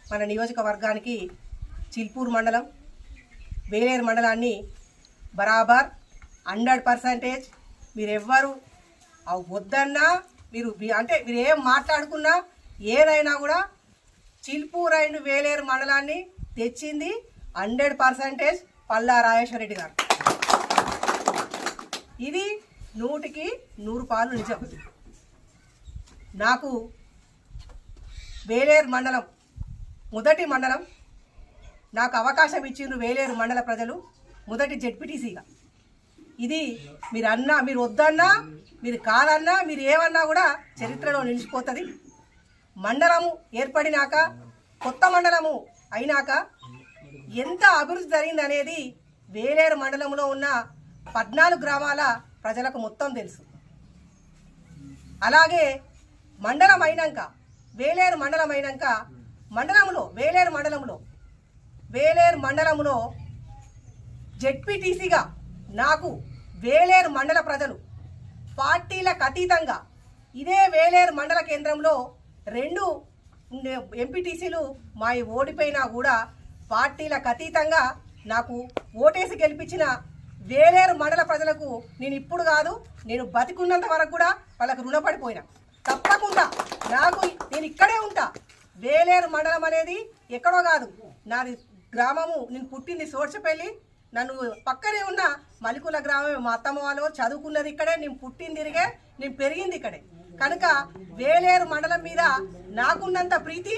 మన నియోజకవర్గానికి చిల్పూర్ మండలం వేలేరు మండలాన్ని బరాబర్ 100% మీరెవ్వరు వద్దన్నా మీరు అంటే మీరు ఏం మాట్లాడుకున్నా ఏదైనా కూడా చిల్పూర్ అండ్ వేలేరు మండలాన్ని తెచ్చింది 100% పల్లా రాజేశ్వర రెడ్డి గారు. ఇది 100కి 100 పాలు నిజం. నాకు వేలేరు మండలం మొదటి మండలం, నాకు అవకాశం ఇచ్చిండ్రు వేలేరు మండల ప్రజలు మొదటి జెడ్పీటీసీగా. ఇది మీరు వద్దన్నా మీరు కాదన్నా మీరు ఏమన్నా కూడా చరిత్రలో నిలిచిపోతుంది. మండలము ఏర్పడినాక కొత్త మండలము అయినాక ఎంత అభివృద్ధి జరిగిందనేది వేలేరు మండలంలో ఉన్న 14 గ్రామాల ప్రజలకు మొత్తం తెలుసు. అలాగే మండలం అయినాక వేలేరు మండలం అయినాక వేలేరు మండలంలో జెడ్పీటీసీగా నాకు వేలేరు మండల ప్రజలు పార్టీలకు అతీతంగా ఇదే వేలేరు మండల కేంద్రంలో 2 ఎంపీటీసీలు మా ఓడిపోయినా కూడా పార్టీలకు అతీతంగా నాకు ఓటేసి గెలిపించిన వేలేరు మండల ప్రజలకు నేను ఇప్పుడు కాదు, నేను బతికున్నంత వరకు కూడా వాళ్ళకు రుణపడిపోయినా. తప్పకుండా నేను ఇక్కడే ఉంటా. వేలేరు మండలం అనేది ఎక్కడో కాదు, నాది గ్రామము. నేను పుట్టింది సోర్చపల్లి, నన్ను పక్కనే ఉన్న మలికుల గ్రామమే. మా అత్తమ్మ వాళ్ళు చదువుకున్నది ఇక్కడే, నేను పుట్టింది తిరిగే, నేను పెరిగింది ఇక్కడే. కనుక వేలేరు మండలం మీద నాకున్నంత ప్రీతి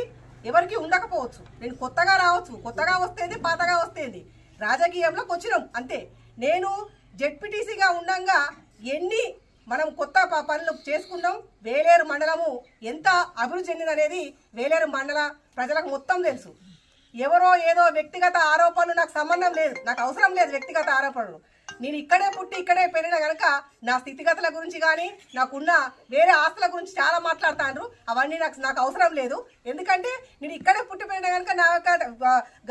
ఎవరికి ఉండకపోవచ్చు. నేను కొత్తగా రావచ్చు, కొత్తగా వస్తేంది, పాతగా వస్తేంది, రాజకీయంలోకి వచ్చినాం అంతే. నేను జెడ్పీటీసీగా ఉండగా ఎన్ని మనం కొత్త పనులు చేసుకున్నాం. వేలేరు మండలము ఎంత అభివృద్ధి చెందిందనేది వేలేరు మండల ప్రజలకు మొత్తం తెలుసు. ఎవరో ఏదో వ్యక్తిగత ఆరోపణలు నాకు సంబంధం లేదు, నాకు అవసరం లేదు వ్యక్తిగత ఆరోపణలు. నేను ఇక్కడే పుట్టి ఇక్కడే పెరిగిన కనుక నా స్థితిగతుల గురించి కానీ నాకున్న వేరే ఆస్తుల గురించి చాలా మాట్లాడుతాండ్రు. అవన్నీ నాకు అవసరం లేదు. ఎందుకంటే నేను ఇక్కడే పుట్టి పెరిగిన కనుక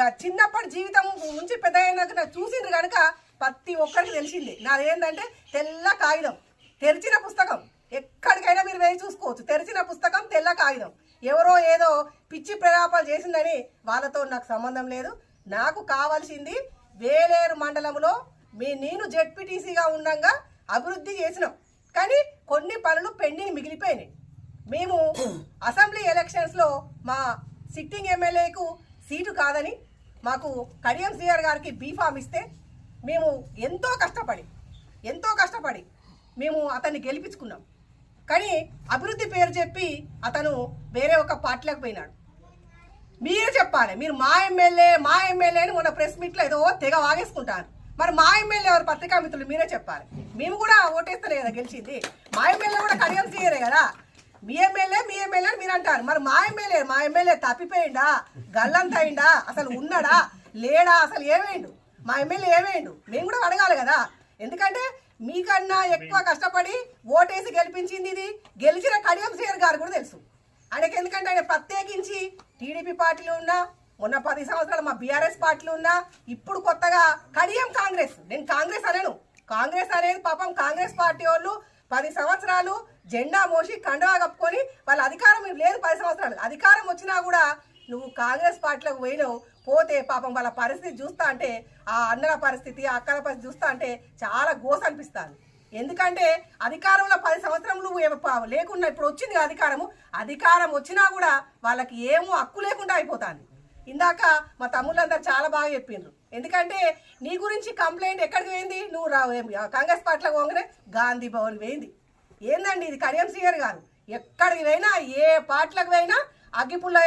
నా చిన్నప్పటి జీవితం నుంచి పెద్ద అయినాక నాకు చూసిండ్రు కనుక ప్రతి ఒక్కరికి తెలిసింది. నాదేంటంటే తెల్ల కాగితం, తెరిచిన పుస్తకం. ఎక్కడికైనా మీరు వేసి చూసుకోవచ్చు. తెరిచిన పుస్తకం, తెల్ల కాగితం. ఎవరో ఏదో పిచ్చి ప్రలాపాలు చేసిందని వాళ్ళతో నాకు సంబంధం లేదు. నాకు కావాల్సింది వేలేరు మండలంలో నేను జెడ్పీటీసీగా ఉండగా అభివృద్ధి చేసినాం, కానీ కొన్ని పనులు పెండింగ్ మిగిలిపోయినాయి. మేము అసెంబ్లీ ఎలక్షన్స్లో మా సిట్టింగ్ ఎమ్మెల్యేకు సీటు కాదని మాకు కడియం శ్రీఆర్ గారికి బీఫామ్ ఇస్తే మేము ఎంతో కష్టపడి మేము అతన్ని గెలిపించుకున్నాం. కానీ అభివృద్ధి పేరు చెప్పి అతను వేరే ఒక పార్టీలకు పోయినాడు. మీరు చెప్పాలి, మీరు మా ఎమ్మెల్యే అని మొన్న ప్రెస్ మీట్లో ఏదో తెగ వాగేసుకుంటారు. మరి మా ఎమ్మెల్యే ఎవరు? పత్రికా మిత్రులు మీరే చెప్పాలి. మేము కూడా ఓటేస్తలే కదా గెలిచింది. మా ఎమ్మెల్యే కూడా కడియం శ్రీఆరే కదా. మీ ఎమ్మెల్యే అని మీరు అంటారు. మరి మా ఎమ్మెల్యే తప్పిపోయిందా, గల్లంత అయిందా, అసలు ఉన్నాడా లేడా, అసలు ఏమేండు మా ఎమ్మెల్యే ఏమేండు? మేము కూడా అడగాలి కదా. ఎందుకంటే మీకన్నా ఎక్కువ కష్టపడి ఓటేసి గెలిపించింది ఇది గెలిచిన కడియం శ్రీఆర్ గారు కూడా తెలుసు ఆయనకి. ఎందుకంటే ఆయన ప్రత్యేకించి టీడీపీ పార్టీలో ఉన్నా, మొన్న 10 సంవత్సరాలు మా బీఆర్ఎస్ పార్టీలో ఉన్నా, ఇప్పుడు కొత్తగా కడియం కాంగ్రెస్. నేను కాంగ్రెస్ అనను. కాంగ్రెస్ అనేది పాపం కాంగ్రెస్ పార్టీ వాళ్ళు 10 సంవత్సరాలు జెండా మోసి కండవా కప్పుకొని వాళ్ళ అధికారం లేదు. 10 సంవత్సరాలు అధికారం వచ్చినా కూడా నువ్వు కాంగ్రెస్ పార్టీలకు పోతే పాపం వాళ్ళ పరిస్థితి చూస్తా అంటే, ఆ అన్నల పరిస్థితి, ఆ అక్కల పరిస్థితి చూస్తా అంటే చాలా గోస అనిపిస్తుంది. ఎందుకంటే అధికారంలో 10 సంవత్సరం నువ్వు లేకుండా ఇప్పుడు వచ్చింది అధికారం వచ్చినా కూడా వాళ్ళకి ఏమో హక్కు లేకుండా అయిపోతుంది. ఇందాక మా తమ్ముళ్ళందరూ చాలా బాగా చెప్పిండ్రు. ఎందుకంటే నీ గురించి కంప్లైంట్ ఎక్కడికి పోయింది? నువ్వు కాంగ్రెస్ పార్టీలకు పోగానే గాంధీ భవన్ పోయింది. ఏందండి ఇది? కడియం శ్రీఆర్ గారు ఎక్కడికి పోయినా, ఏ పార్టీలకు పోయినా అగ్గిపుల్ల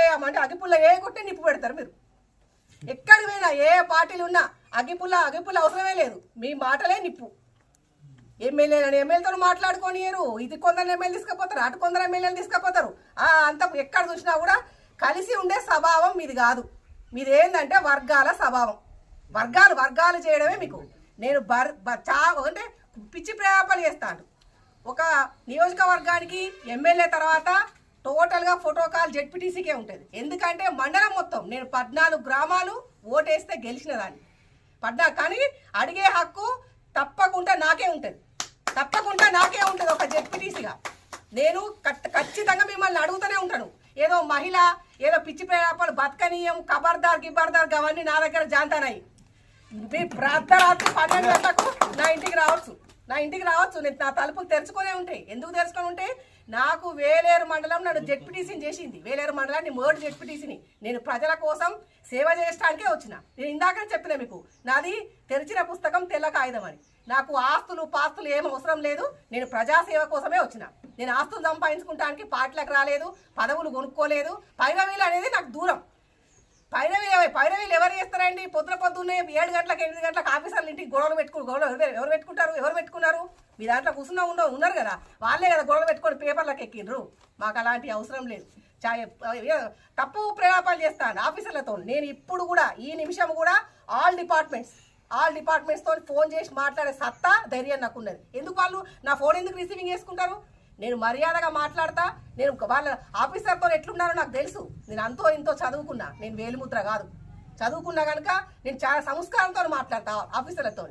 కొట్టి నిప్పు పెడతారు మీరు. ఎక్కడికి పోయినా ఏ పార్టీలు ఉన్నా అగ్గిపుల్ల అవసరమే లేదు. మీ మాటలే నిప్పు. ఎమ్మెల్యేతో మాట్లాడుకోనియరు. ఇది కొందరు ఎమ్మెల్యే తీసుకుపోతారు, అటు కొందరు ఎమ్మెల్యేలు తీసుకుపోతారు. అంత ఎక్కడ చూసినా కూడా కలిసి ఉండే స్వభావం మీది కాదు. మీది ఏంటంటే వర్గాల స్వభావం. వర్గాలు చేయడమే మీకు. నేను అంటే పిచ్చి ప్రయాపాలు చేస్తాను. ఒక నియోజకవర్గానికి ఎమ్మెల్యే తర్వాత టోటల్గా ఫోటోకాల్ జెడ్పీటీసీకే ఉంటుంది. ఎందుకంటే మండలం మొత్తం నేను 14 గ్రామాలు ఓటేస్తే గెలిచిన దాన్ని. కానీ అడిగే హక్కు తప్పకుండా నాకే ఉంటుంది. ఒక జెడ్పీటీసీగా నేను ఖచ్చితంగా మిమ్మల్ని అడుగుతూనే ఉంటాను. ఏదో మహిళ ఏదో పిచ్చి పేపలు బతకనీయం కబర్దార్ అవన్నీ నా దగ్గర జాంతానాయి. అర్ధరాత్రి 12 గంటలకు నా ఇంటికి రావచ్చు నేను నా తలుపులు తెరుచుకునే ఉంటాయి. ఎందుకు తెరుచుకొని ఉంటాయి? నాకు వేలేరు మండలం నన్ను జెడ్పీటీసీని చేసింది. వేలేరు మండలాన్ని మొదటి జెడ్పీటీసీని. నేను ప్రజల కోసం సేవ చేయడానికే వచ్చిన. నేను ఇందాకనే చెప్పిన మీకు, నాది తెరిచిన పుస్తకం తెల్ల కాగితం అని. నాకు ఆస్తులు పాస్తులు ఏం అవసరం లేదు. నేను ప్రజాసేవ కోసమే వచ్చిన. నేను ఆస్తులు సంపాదించుకుంటానికి పార్టీలకు రాలేదు, పదవులు కొనుక్కోలేదు. పైరవీలు అనేది నాకు దూరం. పైరవీలు ఎవరు చేస్తారండి? పొద్దున్నే 7 గంటలకు 8 గంటలకు ఆఫీసర్లు ఇంటికి గొడవలు ఎవరు పెట్టుకున్నారు? మీ దాంట్లో కూర్చున్నా ఉన్నారు కదా, వాళ్ళే కదా గొడవలు పెట్టుకొని పేపర్లకు ఎక్కిండ్రు. మాకు అలాంటి అవసరం లేదు. తప్పు ప్రేరేపణలు చేస్తాను ఆఫీసర్లతో. నేను ఇప్పుడు కూడా ఈ నిమిషం కూడా ఆల్ డిపార్ట్మెంట్స్ తో ఫోన్ చేసి మాట్లాడే సత్తా ధైర్యం నాకు ఉన్నది. ఎందుకు వాళ్ళు నా ఫోన్ ఎందుకు రిసీవింగ్ చేసుకుంటారు? నేను మర్యాదగా మాట్లాడతా. నేను వాళ్ళ ఆఫీసర్తో ఎట్లున్నారో నాకు తెలుసు. నేను అంతో ఇంతో చదువుకున్నా, నేను వేలిముద్ర కాదు. చదువుకున్నా కనుక నేను చాలా సంస్కారంతో మాట్లాడతా ఆఫీసర్లతో.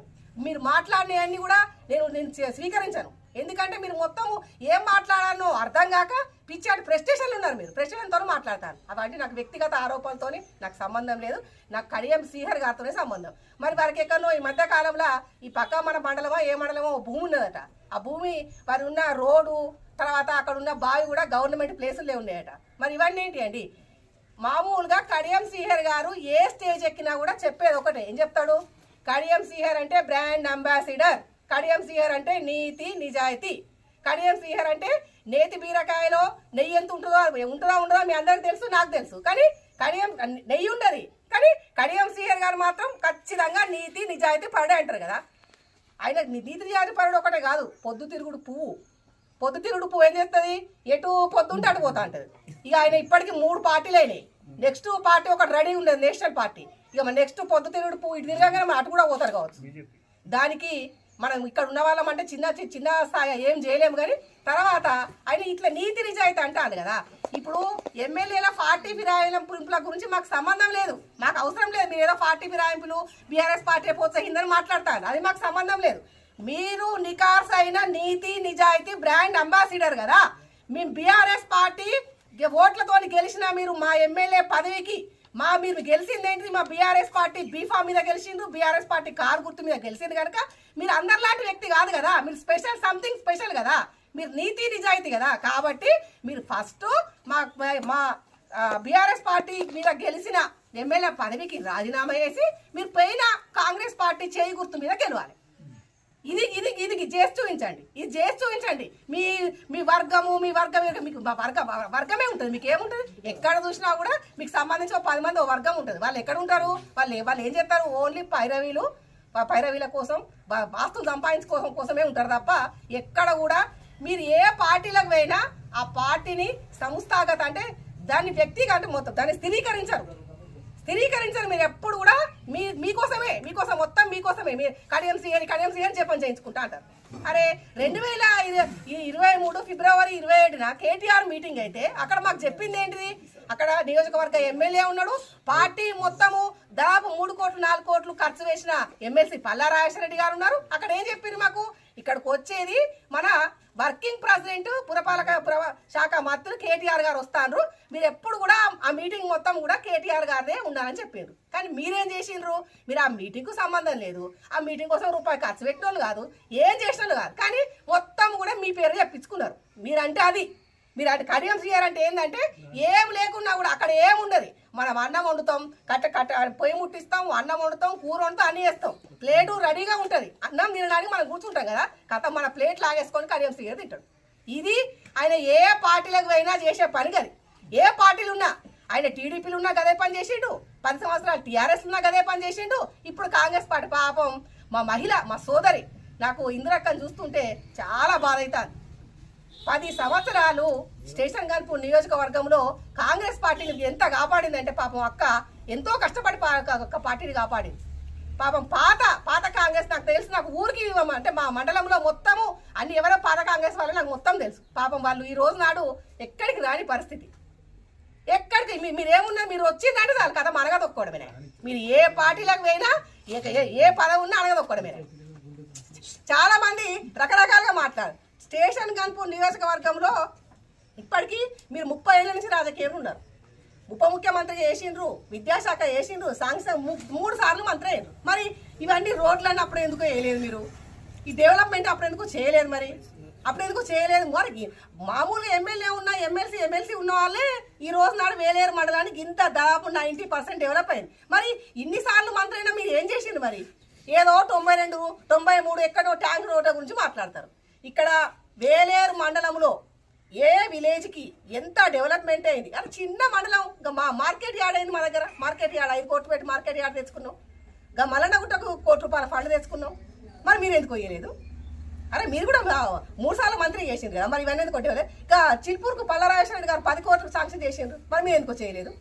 మీరు మాట్లాడినవన్నీ కూడా నేను స్వీకరించాను. ఎందుకంటే మీరు మొత్తం ఏం మాట్లాడానో అర్థం కాక పిచ్చాటి ప్రెస్టేషన్లు ఉన్నారు. మీరు ప్రెస్టేషన్తో మాట్లాడతాను. అవన్నీ నాకు వ్యక్తిగత ఆరోపణలతో నాకు సంబంధం లేదు. నాకు కడియం శ్రీహరి గారితోనే సంబంధం. మరి వారికి ఎక్కడో ఈ మధ్య కాలంలో ఈ పక్క మన మండలమో ఏ మండలమో భూమి ఉన్నదట. ఆ భూమి వారి ఉన్న రోడ్డు తర్వాత అక్కడ ఉన్న బావి కూడా గవర్నమెంట్ ప్లేసులే ఉన్నాయట. మరి ఇవన్నీ ఏంటి అండి? మామూలుగా కడియం శ్రీహరి గారు ఏ స్టేజ్ ఎక్కినా కూడా చెప్పేది ఒకటే. ఏం చెప్తాడు? కడియం శ్రీహరి అంటే బ్రాండ్ అంబాసిడర్, కడియం శ్రీహరి అంటే నీతి నిజాయితీ, కడియం శ్రీహరి అంటే నేతి బీరకాయలో నెయ్యి ఎంత ఉంటుందో మీ అందరికి తెలుసు, నాకు తెలుసు. కానీ కడియం నెయ్యి ఉండదు. కానీ కడియం శ్రీహరి గారు మాత్రం ఖచ్చితంగా నీతి నిజాయితీ పరుడే అంటారు కదా. ఆయన నీతి నిజాయితీ పరుడు ఒకటే కాదు, పొద్దుతిరుగుడు పువ్వు ఏం చేస్తుంది? ఎటు పొద్దుంటే అటు పోతా ఉంటుంది. ఇక ఆయన ఇప్పటికి 3 పార్టీలు అయినాయి. నెక్స్ట్ పార్టీ ఒకటి రెడీ ఉండదు, నేషనల్ పార్టీ. ఇక మన నెక్స్ట్ పొద్దుతిరుగుడు పువ్వు ఇటు తిరగానే మనం అటు కూడా పోతారు కావచ్చు. దానికి మనం ఇక్కడ ఉన్న వాళ్ళం అంటే చిన్న స్థాయి ఏం చేయలేము. కానీ తర్వాత ఆయన ఇట్లా నీతి నిజాయితీ అంటాను కదా. ఇప్పుడు ఎమ్మెల్యేల పార్టీ ఫిరాయింపుల గురించి మాకు సంబంధం లేదు, మాకు అవసరం లేదు. మీరు ఏదో పార్టీ ఫిరాయింపులు బీఆర్ఎస్ పార్టీ ప్రోత్సహిందని మాట్లాడతారు, అది మాకు సంబంధం లేదు. మీరు నికార్స్ అయిన నీతి నిజాయితీ బ్రాండ్ అంబాసిడర్ కదా. మేము బీఆర్ఎస్ పార్టీ ఓట్లతో గెలిచిన మీరు మా ఎమ్మెల్యే పదవికి మీరు గెలిచింది మా బీఆర్ఎస్ పార్టీ బీఫా మీద గెలిచిండ్రు, బీఆర్ఎస్ పార్టీ కారు గుర్తు మీద గెలిచింది కనుక మీరు అందరిలాంటి వ్యక్తి కాదు కదా. మీరు సంథింగ్ స్పెషల్ కదా. మీరు నీతి నిజాయితీ కదా. కాబట్టి మీరు ఫస్ట్ మా బీఆర్ఎస్ పార్టీ మీద గెలిచిన ఎమ్మెల్యే పదవికి రాజీనామా చేసి మీరు పైన కాంగ్రెస్ పార్టీ చేయి గుర్తు మీద గెలవాలి. ఇది చేసి చూపించండి. మీ వర్గము మీకు వర్గమే ఉంటుంది. మీకు ఏముంటుంది? ఎక్కడ చూసినా కూడా మీకు సంబంధించిన 10 మంది వర్గం ఉంటుంది. వాళ్ళు ఎక్కడ ఉంటారు? వాళ్ళు ఏం చేస్తారు? ఓన్లీ పైరవీల కోసం ఆస్తులు సంపాదించుకోవడం కోసమే ఉంటారు తప్ప ఎక్కడ కూడా మీరు ఏ పార్టీలకు పోయినా ఆ పార్టీని సంస్థాగత అంటే దాన్ని వ్యక్తిగా అంటే మొత్తం దాన్ని స్థిరీకరించరు. మీరు ఎప్పుడు కూడా మీకోసం మొత్తం మీకోసమే మీరు కడియం శ్రీహరి చెప్పని చేయించుకుంటా అంటారు. అరే 2023 ఫిబ్రవరి 27న కేటీఆర్ మీటింగ్ అయితే అక్కడ మాకు చెప్పింది ఏంటిది? అక్కడ నియోజకవర్గ ఎమ్మెల్యే ఉన్నాడు. పార్టీ మొత్తము దాదాపు 3 కోట్లు 4 కోట్లు ఖర్చు వేసిన ఎమ్మెల్సీ పల్లా రాజేశ్వరరెడ్డి గారు ఉన్నారు. అక్కడ ఏం చెప్పింది మాకు? ఇక్కడికి వచ్చేది మన వర్కింగ్ ప్రెసిడెంట్ పురపాలక శాఖ మంత్రులు కేటీఆర్ గారు వస్తారు. మీరు ఎప్పుడు కూడా ఆ మీటింగ్ మొత్తం కూడా కేటీఆర్ గారినే ఉండాలని చెప్పారు. కానీ మీరేం చేసిండ్రు? మీరు ఆ మీటింగ్కు సంబంధం లేదు, ఆ మీటింగ్ కోసం రూపాయి ఖర్చు పెట్టిన వాళ్ళు కాదు, ఏం చేసిన వాళ్ళు కాదు. కానీ మొత్తం కూడా మీ పేరు చెప్పించుకున్నారు. మీరంటే అది మీరు అంటే కడియం శ్రీహరి అంటే ఏంటంటే ఏం లేకున్నా కూడా అక్కడ ఏముండదు. మనం అన్నం వండుతాం, కట్ట పొయ్యి ముట్టిస్తాం, అన్నం వండుతాం, కూర వండుతాం, అన్నీ వేస్తాం. ప్లేటు రెడీగా ఉంటుంది. అన్నం తినడానికి మనం కూర్చుంటాం కదా, కథ మన ప్లేట్ లాగేసుకొని కడియం శ్రీహరి తింటాడు. ఇది ఆయన ఏ పార్టీలకు పోయినా చేసే పని కదా. ఏ పార్టీలు ఉన్నా ఆయన టీడీపీలు ఉన్నా గదే పని చేసిండు, 10 సంవత్సరాలు టీఆర్ఎస్ ఉన్నా గదే పని చేసిండు. ఇప్పుడు కాంగ్రెస్ పార్టీ పాపం మా మహిళ మా సోదరి నాకు ఇందిరక్కని చూస్తుంటే చాలా బాధ అవుతుంది. 10 సంవత్సరాలు స్టేషన్ గన్పూర్ నియోజకవర్గంలో కాంగ్రెస్ పార్టీని ఎంత కాపాడిందంటే పాపం అక్క ఎంతో కష్టపడి పార్టీని కాపాడింది. పాపం పాత కాంగ్రెస్ నాకు తెలుసు. నాకు ఊరికి అంటే మా మండలంలో మొత్తము అన్ని ఎవరో పాత కాంగ్రెస్ వాళ్ళు నాకు మొత్తం తెలుసు. పాపం వాళ్ళు ఈ రోజు నాడు ఎక్కడికి రాని పరిస్థితి. ఎక్కడికి మీరేమున్నా మీరు వచ్చిందంటే చాలు కథ అనగదొక్కోవడమే. మీరు ఏ పార్టీలకు పోయినా ఏ పదవి ఉన్నా అనగదొక్కోవడమే. చాలా మంది రకరకాలుగా మాట్లాడారు. స్టేషన్ గన్పూర్ నియోజకవర్గంలో ఇప్పటికీ మీరు 30 ఏళ్ళ నుంచి రాజకీయంలో ఉన్నారు. ఉప ముఖ్యమంత్రి చేసిండ్రు, విద్యాశాఖ చేసిండ్రు, సాంక్షన్ 3 సార్లు మంత్రి అయ్యారు. మరి ఇవన్నీ రోడ్లన్నీ అప్పుడు ఎందుకు వేయలేదు మీరు? ఈ డెవలప్మెంట్ అప్పుడు ఎందుకు చేయలేదు? మరి అప్పుడు ఎందుకు చేయలేదు? మరి మామూలుగా ఎమ్మెల్యే ఉన్న ఎమ్మెల్సీ ఉన్న వాళ్ళే ఈ రోజు నాడు వేలేరు మండలానికి ఇంత దాదాపు 90% డెవలప్ అయింది. మరి ఇన్నిసార్లు మంత్రి అయినా మీరు ఏం చేసిండు? మరి ఏదో 92, 93 ఎక్కడో ట్యాంక్ రోడ్ల గురించి మాట్లాడతారు. ఇక్కడ వేలేరు మండలంలో ఏ విలేజ్కి ఎంత డెవలప్మెంట్ అయింది? అది చిన్న మండలం. మా మార్కెట్ యార్డ్ అయింది, మా దగ్గర మార్కెట్ యార్డ్ 5 కోట్లు పెట్టి మార్కెట్ యార్డ్ తెచ్చుకున్నాం. మల్లన్నగుట్టకు ₹1 కోటి ఫండ్ తెచ్చుకున్నాం. మరి మీరు ఎందుకు వేయలేదు? అరే మీరు కూడా 3 సార్లు మంత్రి చేసిండ్రు కదా, మరి ఇవన్నీ ఎందుకు కొట్టేవాళ్ళు? ఇంకా చిల్పూర్కు పల్లరాజేశ్వర రెడ్డి గారు 10 కోట్లు శాంక్షన్ చేసిండ్రు, మరి మీరు ఎందుకు చేయలేదు?